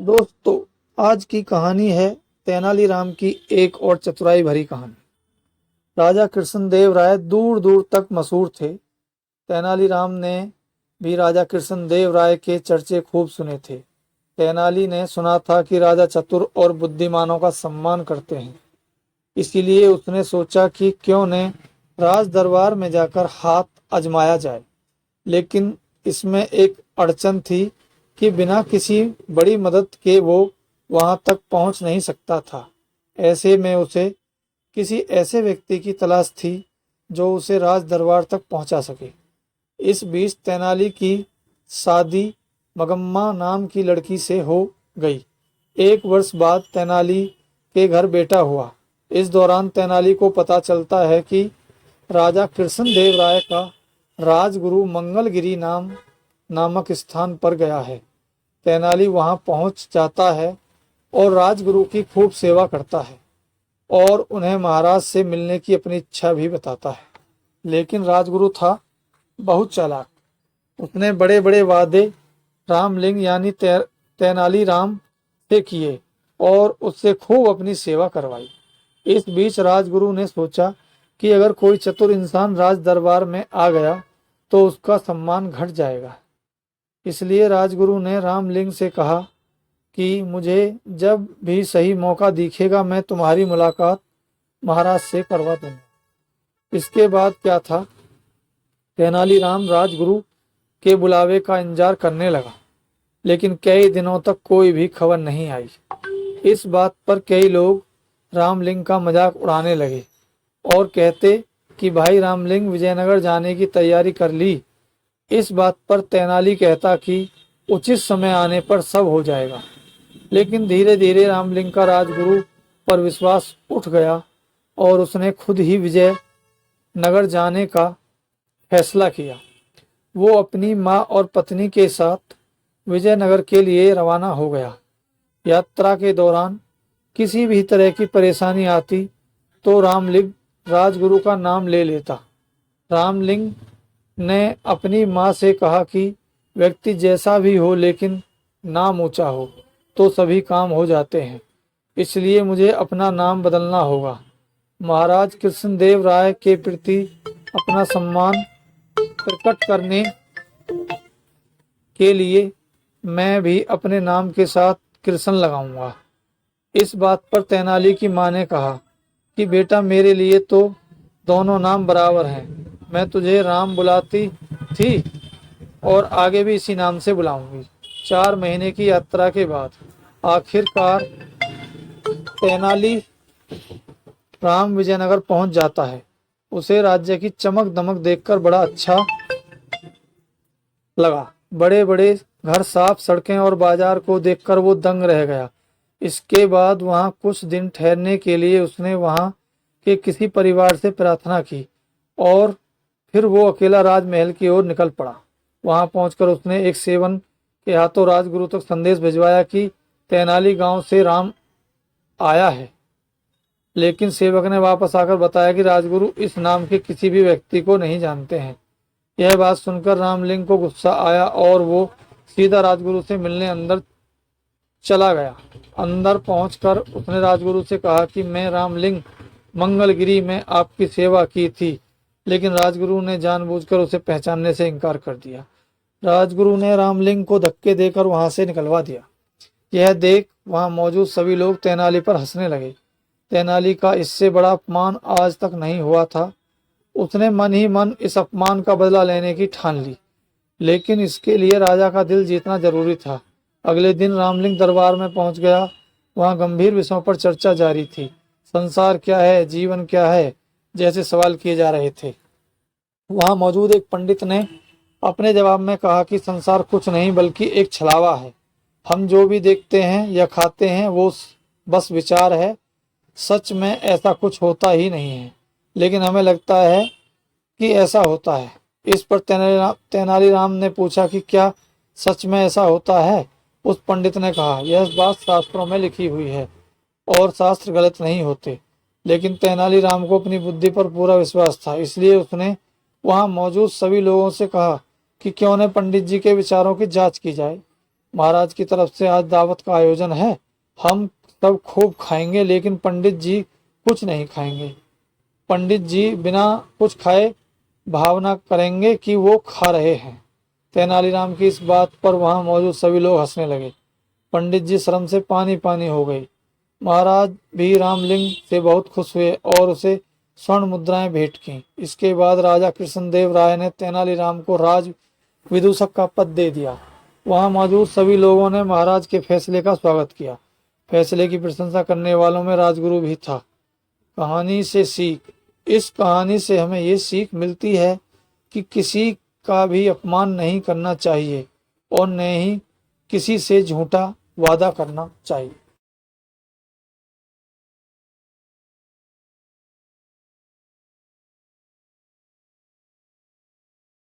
दोस्तों, आज की कहानी है तेनालीराम की एक और चतुराई भरी कहानी। राजा कृष्णदेव राय दूर दूर तक मशहूर थे। तेनालीराम ने भी राजा कृष्णदेव राय के चर्चे खूब सुने थे। तेनाली ने सुना था कि राजा चतुर और बुद्धिमानों का सम्मान करते हैं। इसीलिए उसने सोचा कि क्यों न राज दरबार में जाकर हाथ आजमाया जाए। लेकिन इसमें एक अड़चन थी कि बिना किसी बड़ी मदद के वो वहां तक पहुंच नहीं सकता था। ऐसे में उसे किसी ऐसे व्यक्ति की तलाश थी जो उसे राज दरबार तक पहुंचा सके। इस बीच तेनाली की शादी मगम्मा नाम की लड़की से हो गई। एक वर्ष बाद तेनाली के घर बेटा हुआ। इस दौरान तेनाली को पता चलता है कि राजा कृष्णदेव राय का राजगुरु मंगलगिरी नामक स्थान पर गया है। तेनाली वहां पहुंच जाता है और राजगुरु की खूब सेवा करता है और उन्हें महाराज से मिलने की अपनी इच्छा भी बताता है। लेकिन राजगुरु था बहुत चालाक। उसने बड़े बड़े वादे रामलिंग यानी तेनालीराम से किए और उससे खूब अपनी सेवा करवाई। इस बीच राजगुरु ने सोचा कि अगर कोई चतुर इंसान राज दरबार में आ गया तो उसका सम्मान घट जाएगा। इसलिए राजगुरु ने रामलिंग से कहा कि मुझे जब भी सही मौका दिखेगा मैं तुम्हारी मुलाकात महाराज से करवा दूंगा। इसके बाद क्या था, तेनालीराम राजगुरु के बुलावे का इंतजार करने लगा, लेकिन कई दिनों तक कोई भी खबर नहीं आई। इस बात पर कई लोग रामलिंग का मजाक उड़ाने लगे और कहते कि भाई रामलिंग विजयनगर जाने की तैयारी कर ली। इस बात पर तेनाली कहता कि उचित समय आने पर सब हो जाएगा। लेकिन धीरे धीरे रामलिंग का राजगुरु पर विश्वास उठ गया और उसने खुद ही विजयनगर जाने का फैसला किया। वो अपनी माँ और पत्नी के साथ विजयनगर के लिए रवाना हो गया। यात्रा के दौरान किसी भी तरह की परेशानी आती तो रामलिंग राजगुरु का नाम ले लेता। रामलिंग ने अपनी माँ से कहा कि व्यक्ति जैसा भी हो लेकिन नाम ऊंचा हो तो सभी काम हो जाते हैं, इसलिए मुझे अपना नाम बदलना होगा। महाराज कृष्णदेव राय के प्रति अपना सम्मान प्रकट करने के लिए मैं भी अपने नाम के साथ कृष्ण लगाऊंगा। इस बात पर तेनाली की माँ ने कहा कि बेटा मेरे लिए तो दोनों नाम बराबर हैं। मैं तुझे राम बुलाती थी और आगे भी इसी नाम से बुलाऊंगी। 4 महीने की यात्रा के बाद आखिरकार तेनाली राम विजयनगर पहुंच जाता है। उसे राज्य की चमक दमक देखकर बड़ा अच्छा लगा। बड़े बड़े घर, साफ सड़कें और बाजार को देखकर वो दंग रह गया। इसके बाद वहां कुछ दिन ठहरने के लिए उसने वहां के किसी परिवार से प्रार्थना की और फिर वो अकेला राजमहल की ओर निकल पड़ा। वहां पहुंचकर उसने एक सेवन के हाथों राजगुरु तक संदेश भिजवाया कि तेनाली गांव से राम आया है। लेकिन सेवक ने वापस आकर बताया कि राजगुरु इस नाम के किसी भी व्यक्ति को नहीं जानते हैं। यह बात सुनकर रामलिंग को गुस्सा आया और वो सीधा राजगुरु से मिलने अंदर चला गया। अंदर पहुंचकर उसने राजगुरु से कहा कि मैं रामलिंग मंगलगिरी में आपकी सेवा की थी। लेकिन राजगुरु ने जानबूझकर उसे पहचानने से इनकार कर दिया। राजगुरु ने रामलिंग को धक्के देकर वहां से निकलवा दिया। यह देख वहां मौजूद सभी लोग तेनाली पर हंसने लगे। तेनाली का इससे बड़ा अपमान आज तक नहीं हुआ था। उसने मन ही मन इस अपमान का बदला लेने की ठान ली, लेकिन इसके लिए राजा का दिल जीतना जरूरी था। अगले दिन रामलिंग दरबार में पहुंच गया। वहां गंभीर विषयों पर चर्चा जारी थी। संसार क्या है, जीवन क्या है, जैसे सवाल किए जा रहे थे। वहां मौजूद एक पंडित ने अपने जवाब में कहा कि संसार कुछ नहीं बल्कि एक छलावा है। हम जो भी देखते हैं या खाते हैं वो बस विचार है। सच में ऐसा कुछ होता ही नहीं है, लेकिन हमें लगता है कि ऐसा होता है। इस पर तेनालीराम ने पूछा कि क्या सच में ऐसा होता है? उस पंडित ने कहा, यह बात शास्त्रों में लिखी हुई है और शास्त्र गलत नहीं होते। लेकिन तेनालीराम को अपनी बुद्धि पर पूरा विश्वास था, इसलिए उसने वहां मौजूद सभी लोगों से कहा कि क्यों न पंडित जी के विचारों की जांच की जाए। महाराज की तरफ से आज दावत का आयोजन है, हम सब खूब खाएंगे, लेकिन पंडित जी कुछ नहीं खाएंगे। पंडित जी बिना कुछ खाए भावना करेंगे कि वो खा रहे हैं। तेनालीराम की इस बात पर वहां मौजूद सभी लोग हंसने लगे। पंडित जी शर्म से पानी पानी हो गई। महाराज भी रामलिंग से बहुत खुश हुए और उसे स्वर्ण मुद्राएं भेंट की। इसके बाद राजा कृष्णदेव राय ने तेनालीराम को राज विदूषक का पद दे दिया। वहां मौजूद सभी लोगों ने महाराज के फैसले का स्वागत किया। फैसले की प्रशंसा करने वालों में राजगुरु भी था। कहानी से सीख। इस कहानी से हमें ये सीख मिलती है कि किसी का भी अपमान नहीं करना चाहिए और न ही किसी से झूठा वादा करना चाहिए।